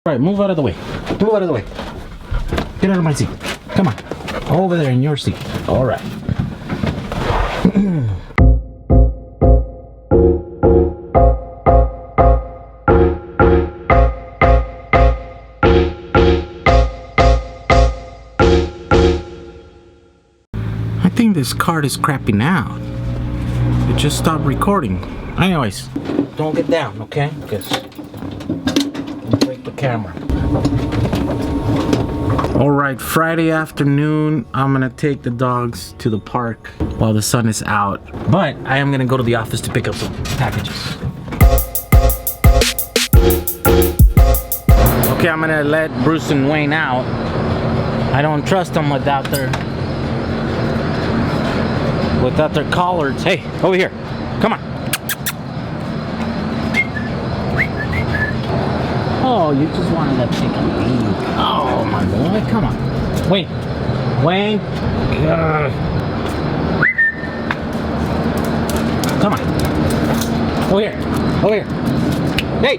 All right, move out of the way. Move out of the way. Get out of my seat. Come on. Over there in your seat. All right. I think this card is crapping out. It just stopped recording. Anyways, don't get down, okay? Because you'll break the camera. Alright, Friday afternoon, I'm gonna take the dogs to the park while the sun is out. But I am gonna go to the office to pick up some packages. Okay, I'm gonna let Bruce and Wayne out. I don't trust them without their collards. Hey, over here. Come on. Oh, you just wanted to take a lead. Oh, my boy. Come on. Wait. Wayne. Come on. Over here. Over here. Hey.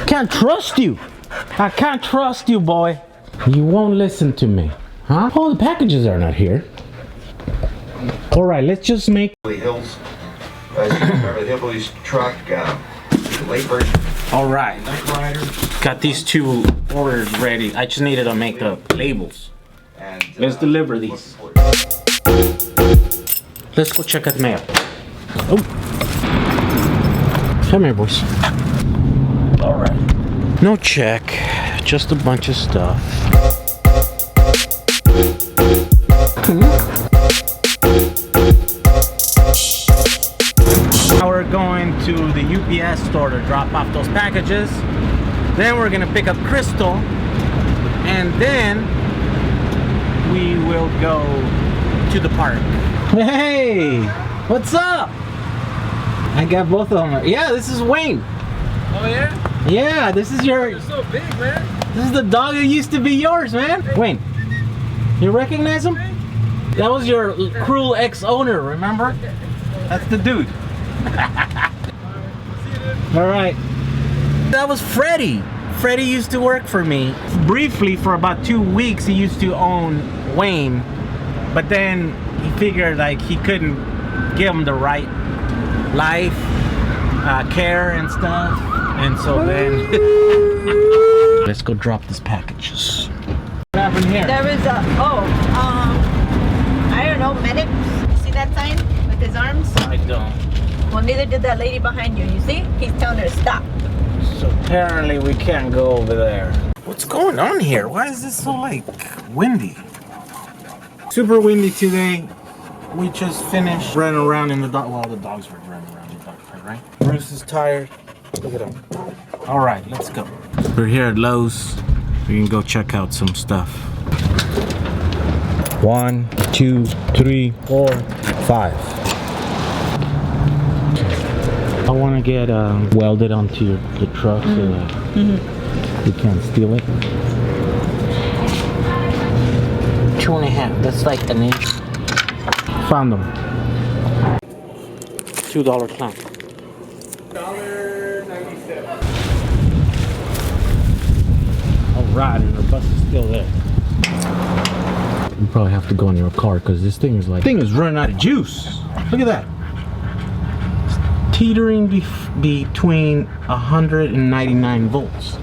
Can't trust you. I can't trust you, boy. You won't listen to me. Huh? All the packages are not here. All right, let's just make Hills. Remember the Hillbillies truck, late version. all right. Night Rider. Got these two orders ready. I just needed to make the labels. And, Let's deliver these. Let's go check out the mail. Oh. Come here, boys. All right. No check, just a bunch of stuff. Now we're going to the UPS store to drop off those packages. Then we're gonna pick up Crystal, and then we will go to the park. Hey, what's up? I got both of them. Yeah, this is Wayne. Oh yeah? Yeah, this is your. You're so big, man. This is the dog that used to be yours, man. Wayne, you recognize him? That was your cruel ex-owner, remember? That's the dude. All right. That was Freddie. Freddie used to work for me. Briefly, for about 2 weeks, he used to own Wayne. But then he figured like he couldn't give him the right life, care and stuff. And so then, let's go drop these packages. What happened here? There is a, I don't know, medic. See that sign with his arms? I don't. Well, neither did that lady behind you. You see? He's telling her to stop. So apparently we can't go over there. What's going on here? Why is this so like windy? Super windy today. We just finished running around in the dog. Well, the dogs were running around in the dog fight, right? Bruce is tired. Look at him. All right, let's go. We're here at Lowe's. We can go check out some stuff. 1, 2, 3, 4, 5. I want to get welded onto the truck so that you can't steal it. 2.5. That's like an inch. Found them. $2 clamp. Alright, and the bus is still there. You probably have to go in your car because this thing is running out of juice. Look at that. It's teetering between 199 volts.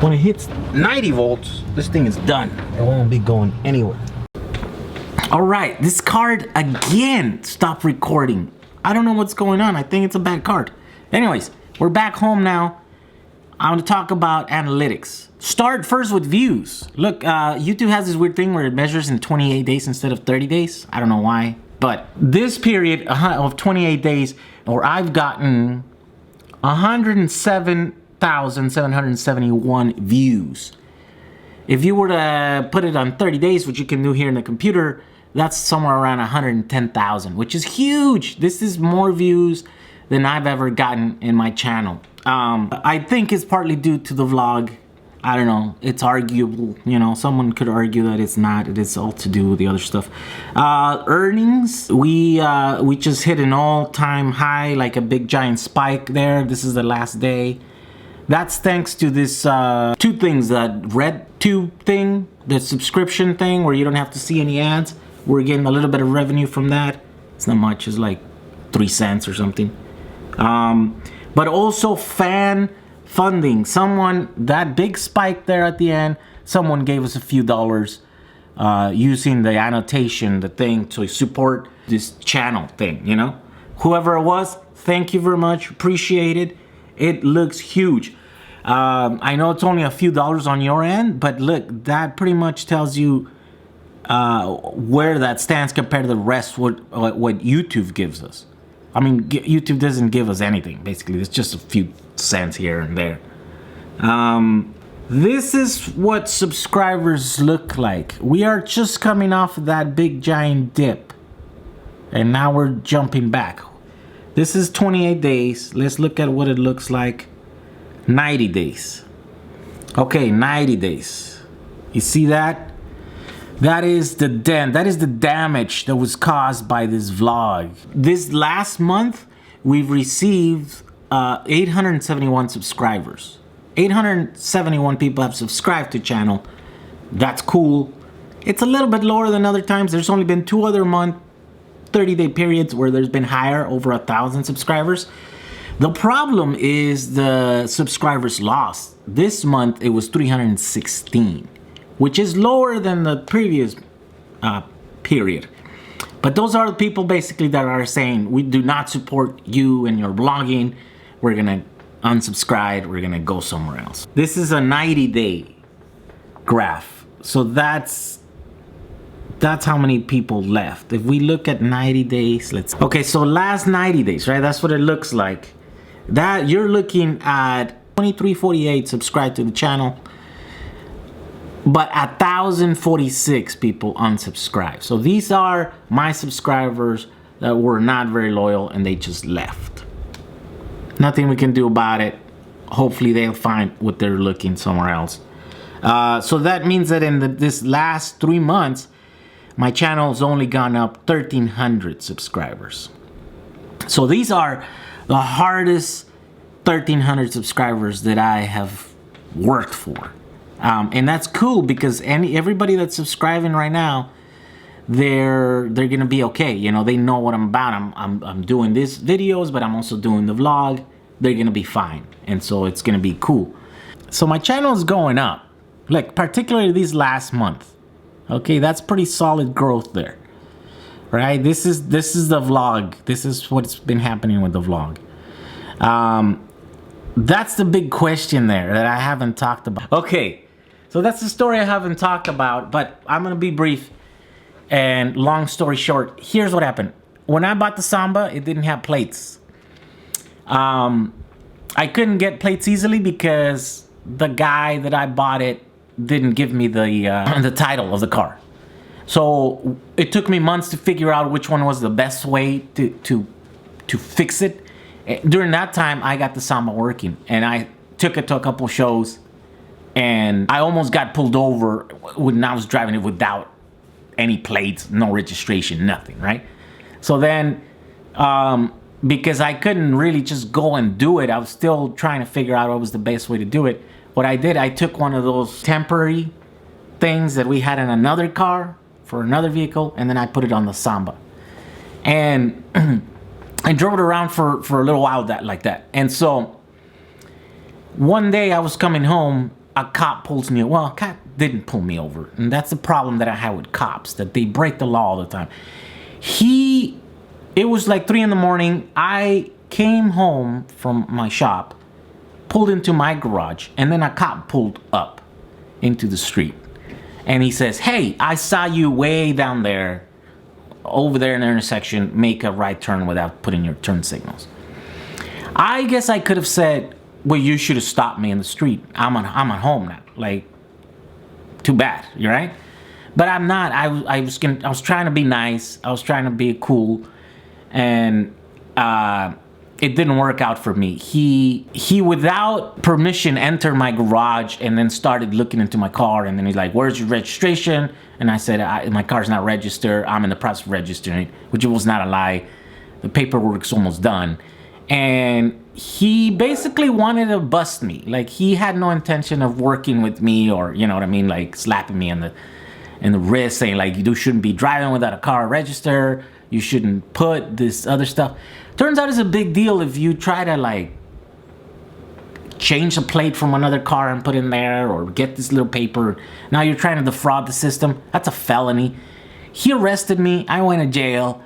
When it hits 90 volts, this thing is done. It won't be going anywhere. Alright, this card again stopped recording. I don't know what's going on. I think it's a bad card. Anyways, we're back home now. I want to talk about analytics. Start first with views. Look, YouTube has this weird thing where it measures in 28 days instead of 30 days. I don't know why. But this period of 28 days, or I've gotten 107,771 views. If you were to put it on 30 days, which you can do here in the computer, that's somewhere around 110,000, which is huge. This is more views than I've ever gotten in my channel. I think it's partly due to the vlog. I don't know. It's arguable. You know, someone could argue that it's not. It is all to do with the other stuff. Earnings, we just hit an all-time high, like a big giant spike there. This is the last day. That's thanks to this two things, that red tube thing, the subscription thing where you don't have to see any ads. We're getting a little bit of revenue from that. It's not much. It's like 3 cents or something. But also fan funding. Someone, that big spike there at the end, someone gave us a few dollars using the annotation, the thing to support this channel thing, you know? Whoever it was, thank you very much. Appreciate it. It looks huge. I know it's only a few dollars on your end, but look, that pretty much tells you where that stands compared to the rest what YouTube gives us. I mean, YouTube doesn't give us anything, basically. It's just a few cents here and there. This is what subscribers look like. We are just coming off of that big giant dip. And now we're jumping back. This is 28 days. Let's look at what it looks like 90 days. Okay, 90 days. You see that? That is the damage that was caused by this vlog. This last month, we've received 871 subscribers. 871 people have subscribed to the channel. That's cool. It's a little bit lower than other times. There's only been 2 other month, 30-day periods where there's been higher, over 1,000 subscribers. The problem is the subscribers lost. This month, it was 316. Which is lower than the previous period. But those are the people basically that are saying, we do not support you and your blogging. We're gonna unsubscribe. We're gonna go somewhere else. This is a 90-day graph. So that's how many people left. If we look at 90 days, okay, so last 90 days, right? That's what it looks like. That you're looking at 2348 subscribed to the channel. But 1,046 people unsubscribed. So these are my subscribers that were not very loyal and they just left. Nothing we can do about it. Hopefully they'll find what they're looking somewhere else. So that means that in this last 3 months, my channel's only gone up 1,300 subscribers. So these are the hardest 1,300 subscribers that I have worked for. And that's cool because everybody that's subscribing right now, they're gonna be okay. You know, they know what I'm about. I'm doing these videos, but I'm also doing the vlog. They're gonna be fine, and so it's gonna be cool. So my channel is going up, like particularly this last month. Okay, that's pretty solid growth there, right? This is the vlog. This is what's been happening with the vlog. That's the big question there that I haven't talked about. Okay. So that's the story I haven't talked about, but I'm gonna be brief and long story short. Here's what happened. When I bought the Samba, it didn't have plates. I couldn't get plates easily because the guy that I bought it didn't give me the title of the car. So it took me months to figure out which one was the best way to fix it. During that time, I got the Samba working and I took it to a couple shows. And I almost got pulled over when I was driving it without any plates, no registration, nothing, right? So then, because I couldn't really just go and do it, I was still trying to figure out what was the best way to do it. What I did, I took one of those temporary things that we had in another car for another vehicle, and then I put it on the Samba. And I drove it around for a little while like that. And so one day I was coming home, a cop pulls me over. Well, a cop didn't pull me over. And that's the problem that I have with cops, that they break the law all the time. It was like 3 in the morning. I came home from my shop, pulled into my garage, and then a cop pulled up into the street. And he says, hey, I saw you way down there, over there in the intersection, make a right turn without putting your turn signals. I guess I could have said, well, you should have stopped me in the street. I'm at home now. Like, too bad, you right? But I'm not. I was trying to be nice. I was trying to be cool, and it it didn't work out for me. He without permission entered my garage and then started looking into my car, and then he's like, "Where's your registration?" And I said, "My car's not registered. I'm in the process of registering," which was not a lie. The paperwork's almost done. And he basically wanted to bust me. Like, he had no intention of working with me, or, you know what I mean, like slapping me in the wrist, saying like, you shouldn't be driving without a car register, you shouldn't put this other stuff. Turns out it's a big deal if you try to like change the plate from another car and put in there, or get this little paper. Now you're trying to defraud the system. That's a felony. He arrested me. I went to jail.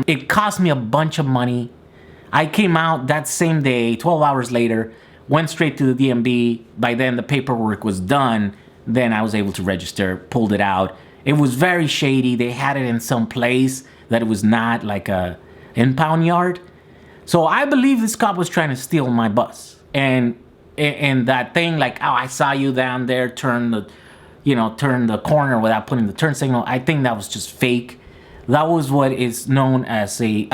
It cost me a bunch of money. I came out that same day, 12 hours later, went straight to the DMV. By then the paperwork was done. Then I was able to register, pulled it out. It was very shady. They had it in some place that it was not like a impound yard. So I believe this cop was trying to steal my bus. And that thing like, "Oh, I saw you down there, turn the corner without putting the turn signal," I think that was just fake. That was what is known as a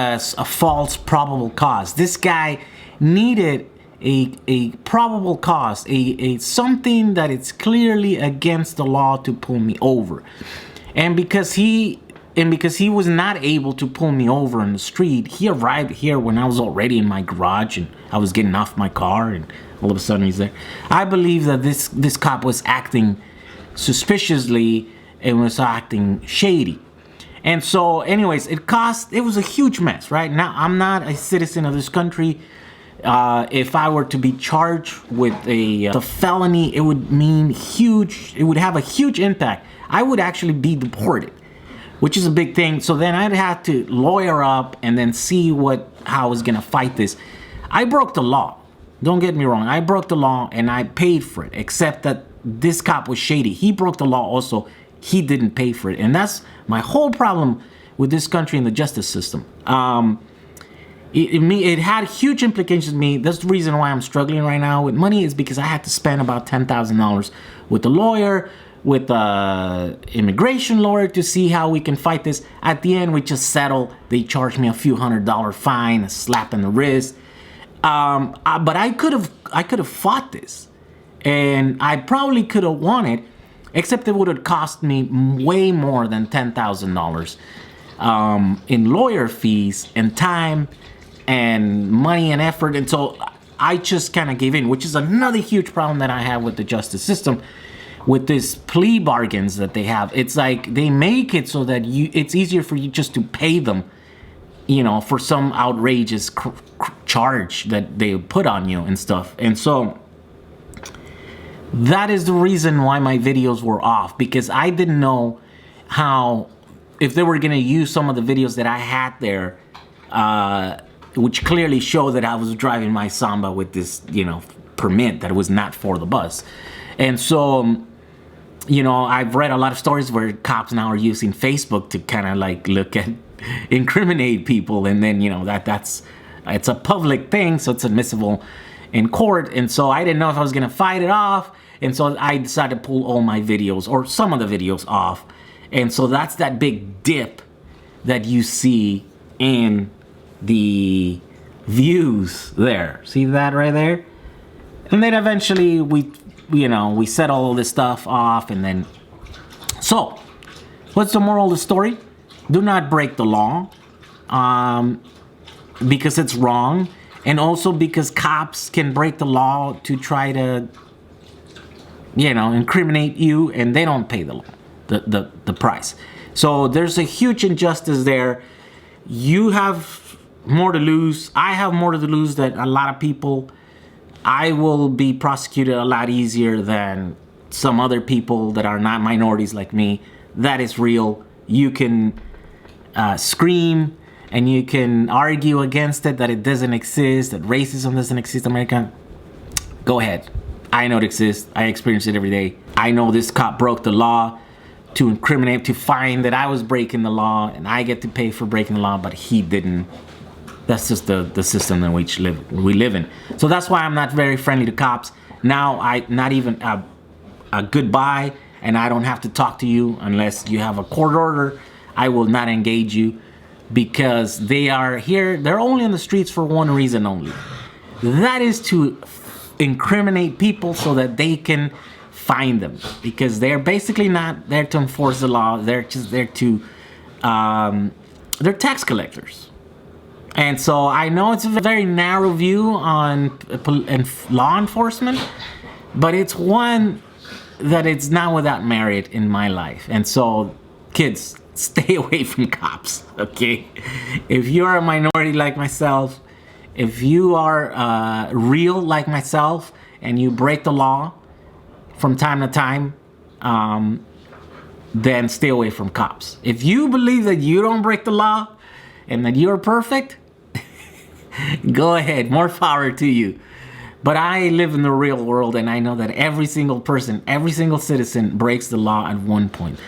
false probable cause. This guy needed a probable cause, a something that it's clearly against the law to pull me over. And because he was not able to pull me over in the street, he arrived here when I was already in my garage and I was getting off my car, and all of a sudden he's there. I believe that this cop was acting suspiciously and was acting shady. And so anyways, it was a huge mess, right? Now, I'm not a citizen of this country. If I were to be charged with a felony, it would mean it would have a huge impact. I would actually be deported, which is a big thing. So then I'd have to lawyer up and then see how I was gonna fight this. I broke the law. Don't get me wrong. I broke the law and I paid for it, except that this cop was shady. He broke the law also. He didn't pay for it. And that's my whole problem with this country and the justice system. It had huge implications to me. That's the reason why I'm struggling right now with money, is because I had to spend about $10,000 with the lawyer, with the immigration lawyer, to see how we can fight this. At the end, we just settled. They charged me a few $100 fine, a slap in the wrist. But I could have fought this, and I probably could have won it, except it would have cost me way more than $10,000 in lawyer fees and time and money and effort. And so I just kind of gave in, which is another huge problem that I have with the justice system, with these plea bargains that they have. It's like they make it so that it's easier for you just to pay them, for some outrageous charge that they put on you and stuff. And so that is the reason why my videos were off, because I didn't know if they were going to use some of the videos that I had there, which clearly show that I was driving my Samba with this, permit that was not for the bus. And so, I've read a lot of stories where cops now are using Facebook to kind of like look at, incriminate people, and then, it's a public thing, so it's admissible in court. And so I didn't know if I was going to fight it off. And so I decided to pull all my videos, or some of the videos, off. And so that's that big dip that you see in the views there. See that right there? And then eventually we set all this stuff off. And then, so what's the moral of the story? Do not break the law, because it's wrong. And also because cops can break the law to try to, incriminate you, and they don't pay the law, the price. So there's a huge injustice there. You have more to lose. I have more to lose than a lot of people. I will be prosecuted a lot easier than some other people that are not minorities like me. That is real. You can scream and you can argue against it, that it doesn't exist, that racism doesn't exist in America. Go ahead. I know it exists. I experience it every day. I know this cop broke the law to incriminate, to find that I was breaking the law, and I get to pay for breaking the law, but he didn't. That's just the system in which we live in. So that's why I'm not very friendly to cops. Now, not even a goodbye, and I don't have to talk to you unless you have a court order. I will not engage you. because they are here. They're only on the streets for one reason only. That is to incriminate people so that they can find them, because they're basically not there to enforce the law. They're just there to they're tax collectors. And so I know it's a very narrow view on law enforcement, but it's one that it's not without merit in my life. And so, kids, stay away from cops, okay? If you're a minority like myself, if you are real like myself, and you break the law from time to time, then stay away from cops. If you believe that you don't break the law and that you're perfect, go ahead, more power to you. But I live in the real world, and I know that every single person, every single citizen breaks the law at one point.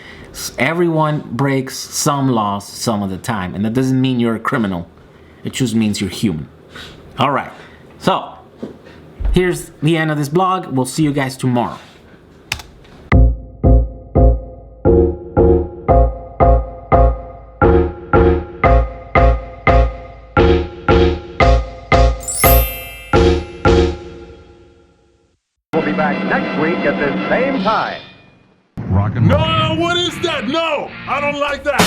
Everyone breaks some laws some of the time, and that doesn't mean you're a criminal. It just means you're human. All right, so here's the end of this blog. We'll see you guys tomorrow. We'll be back next week at this same time. No, what is that? No, I don't like that.